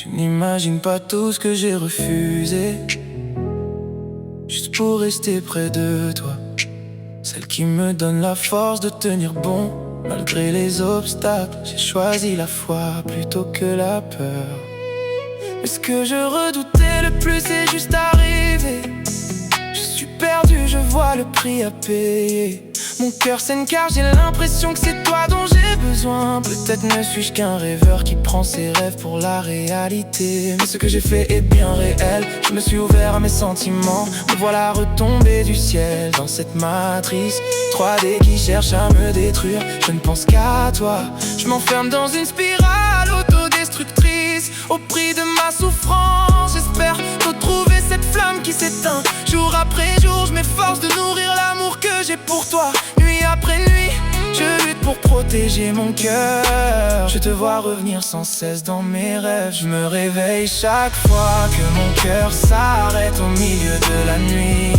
Tu n'imagines pas tout ce que j'ai refusé, juste pour rester près de toi. Celle qui me donne la force de tenir bon, malgré les obstacles. J'ai choisi la foi plutôt que la peur. Mais ce que je redoutais le plus est juste arrivé. Je suis perdu, je vois le prix à payer. Mon cœur saigne car j'ai l'impression que c'est toi dont j'ai besoin. Peut-être ne suis-je qu'un rêveur qui prend ses rêves pour la réalité. Mais ce que j'ai fait est bien réel. Je me suis ouvert à mes sentiments. Me voilà retombé du ciel dans cette matrice 3D qui cherche à me détruire. Je ne pense qu'à toi. Je m'enferme dans une spirale autodestructrice. Au prix de ma souffrance, j'espère retrouver cette flamme qui s'éteint. Jour après jour, je m'efforce de nourrir l'amour que j'ai pour toi. Nuit après nuit, je lutte pour protéger mon cœur. Je te vois revenir sans cesse dans mes rêves. Je me réveille chaque fois que mon cœur s'arrête au milieu de la nuit.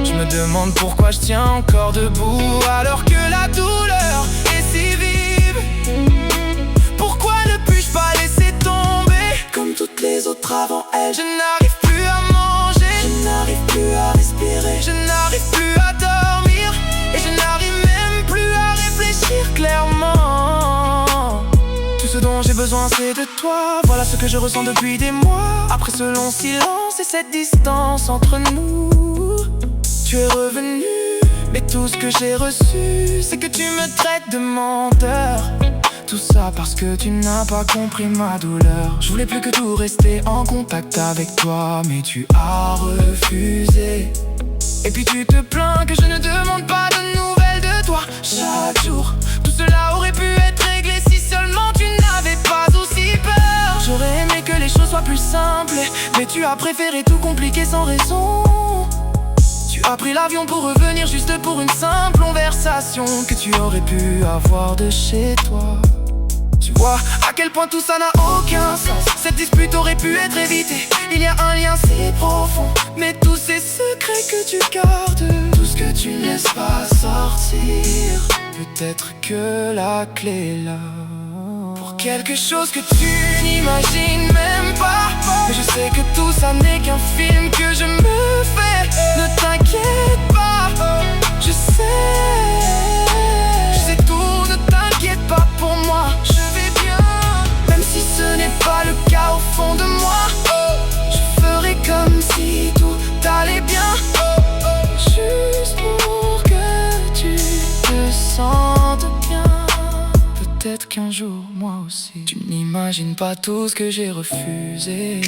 Je me demande pourquoi je tiens encore debout alors que la douleur est si vive. Pourquoi ne puis-je pas laisser tomber comme toutes les autres avant elle? Je n'arrive plus à manger, je n'arrive plus à respirer, je n'arrive plus à dormir, et je n'arrive même plus à réfléchir clairement. Tout ce dont j'ai besoin c'est de toi. Voilà ce que je ressens depuis des mois. Après ce long silence et cette distance entre nous, tu es revenu, mais tout ce que j'ai reçu c'est que tu me traites de menteur. Tout ça parce que tu n'as pas compris ma douleur. Je voulais plus que tout rester en contact avec toi, mais tu as refusé. Et puis tu te plains que je ne demande pas de nouvelles de toi chaque jour. Tout cela aurait pu être réglé si seulement tu n'avais pas aussi peur. J'aurais aimé que les choses soient plus simples, mais tu as préféré tout compliquer sans raison. Tu as pris l'avion pour revenir juste pour une simple conversation que tu aurais pu avoir de chez toi. Tu vois à quel point tout ça n'a aucun sens. Cette dispute aurait pu être évitée. Il y a un lien si profond, mais tous ces secrets que tu gardes, tout ce que tu ne laisses pas sortir, peut-être que la clé est là pour quelque chose que tu n'imagines même pas. Mais je sais que tout ça n'est qu'un film que je me fais. Ne t'inquiète pas, je sais tout, ne t'inquiète pas pour moi. Je vais bien, même si ce n'est pas le cas au fond de moi. Je ferai comme si tout allait bien, juste pour que tu te sentes bien. Peut-être qu'un jour, moi aussi. Tu n'imagines pas tout ce que j'ai refusé,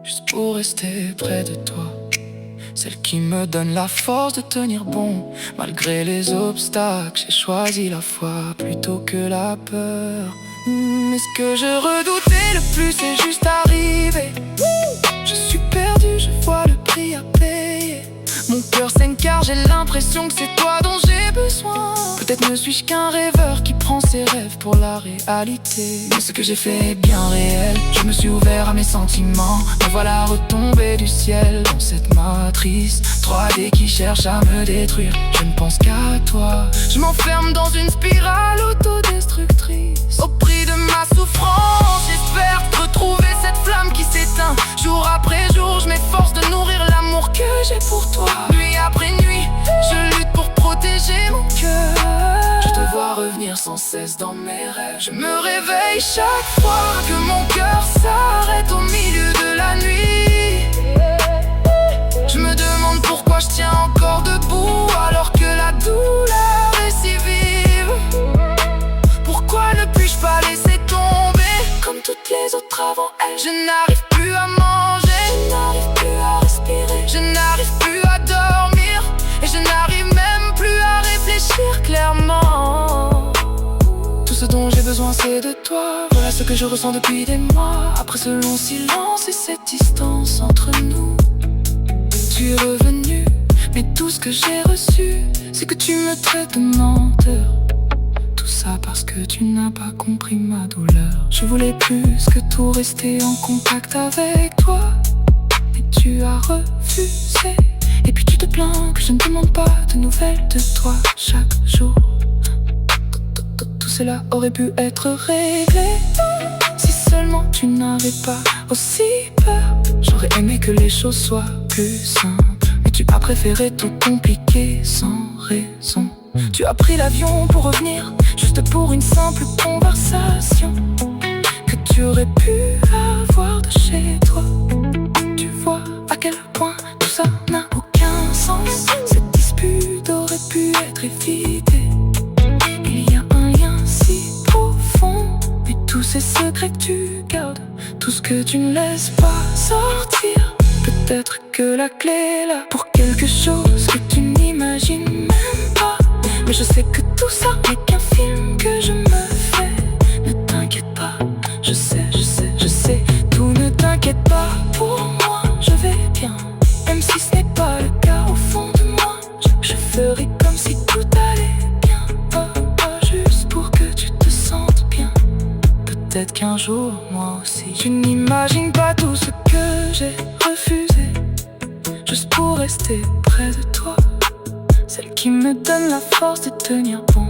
juste pour rester près de toi. Celle qui me donne la force de tenir bon, malgré les obstacles. J'ai choisi la foi plutôt que la peur. Mais ce que je redoutais le plus est juste arrivé. Je suis perdu, je vois le prix à payer. Mon cœur saigne car j'ai l'impression que c'est toi dont j'ai besoin. Peut-être ne suis-je qu'un rêveur qui prend ses rêves pour la réalité. Mais ce que j'ai fait est bien réel. Je me suis ouvert à mes sentiments. Me voilà retombé du ciel dans cette matrice 3D qui cherche à me détruire. Je ne pense qu'à toi. Je m'enferme dans une spirale autodestructrice. Au prix de ma souffrance, j'espère retrouver cette flamme qui s'éteint. Jour après jour, je m'efforce de nourrir l'amour que j'ai pour toi. Nuit après nuit, je lutte pour protéger mon cœur. Je te vois revenir sans cesse dans mes rêves. Je me réveille chaque fois que mon cœur s'arrête au milieu de la nuit. Je me demande pourquoi je tiens encore debout alors que la douleur est si vive. Pourquoi ne puis-je pas laisser tomber comme toutes les autres avant elle? Je n'arrive plus à manger, je n'arrive plus à respirer, je n'arrive plus à dormir, et je n'arrive même plus à réfléchir clairement. Tout ce dont j'ai besoin c'est de toi. Voilà ce que je ressens depuis des mois. Après ce long silence et cette distance entre nous, tu es revenu, mais tout ce que j'ai reçu c'est que tu me traites de menteur. Tout ça parce que tu n'as pas compris ma douleur. Je voulais plus que tout rester en contact avec toi, mais tu as refusé. Et puis tu te plains que je ne demande pas de nouvelles de toi chaque jour. Tout cela aurait pu être réglé. Si seulement tu n'avais pas aussi peur. J'aurais aimé que les choses soient plus simples, mais tu as préféré tout compliquer sans raison. Tu as pris l'avion pour revenir, juste pour une simple conversation que tu aurais pu avoir de chez toi. Tu vois à quel point tout ça n'a aucun sens. Cette dispute aurait pu être évitée. Il y a un lien si profond, mais tous ces secrets que tu gardes, tout ce que tu ne laisses pas sortir. Peut-être que la clé est là pour quelque chose que tu n'imagines même pas. Mais je sais que tout ça n'est qu'un film que je me fais. Ne t'inquiète pas, je sais, tout ne t'inquiète pas. Pour moi, je vais bien, même si ce n'est pas le cas au fond de moi. Je ferai comme si tout allait bien, juste pour que tu te sentes bien. Peut-être qu'un jour, moi aussi, tu n'imagines pas tout ce que j'ai refusé, juste pour rester près de toi. Celle qui me donne la force de tenir bon.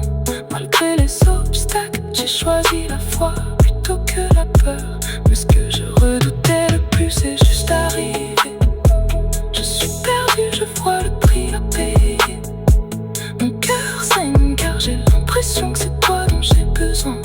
Malgré les obstacles, j'ai choisi la foi plutôt que la peur. Mais ce que je redoutais le plus est juste arrivé. Je suis perdu, je vois le prix à payer. Mon cœur saigne car j'ai l'impression que c'est toi dont j'ai besoin.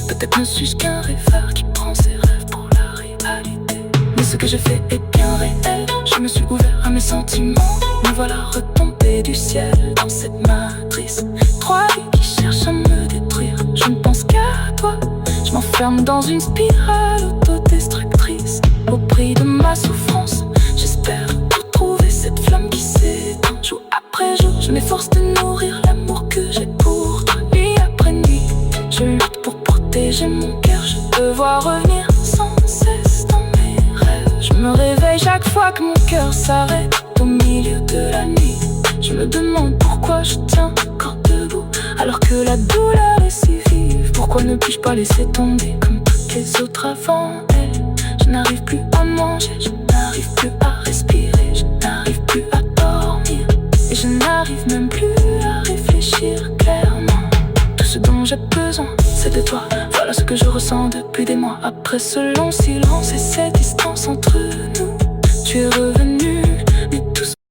Peut-être ne suis-je qu'un rêveur qui prend ses rêves pour la réalité. Mais ce que je fais est bien réel. Je me suis ouvert à mes sentiments. Me voilà retombé du ciel dans cette matrice. Trois vies qui cherchent à me détruire. Je ne pense qu'à toi. Je m'enferme dans une spirale autodestructrice. Au prix de ma souffrance, j'espère retrouver cette flamme qui s'éteint. Jour après jour, je m'efforce de nourrir l'amour que j'ai pour toi. Nuit après nuit, je lutte pour protéger mon cœur. Je te vois revenir sans cesse dans mes rêves. Je me réveille chaque fois que mon cœur s'arrête au milieu de la nuit. Je me demande pourquoi je tiens encore debout alors que la douleur est si vive. Pourquoi ne puis-je pas laisser tomber comme toutes les autres avant elle? Je n'arrive plus à manger, je n'arrive plus à respirer, je n'arrive plus à dormir, et je n'arrive même plus à réfléchir clairement. Tout ce dont j'ai besoin, c'est de toi. Voilà ce que je ressens depuis des mois. Après ce long silence et cette distance entre nous, tu es revenu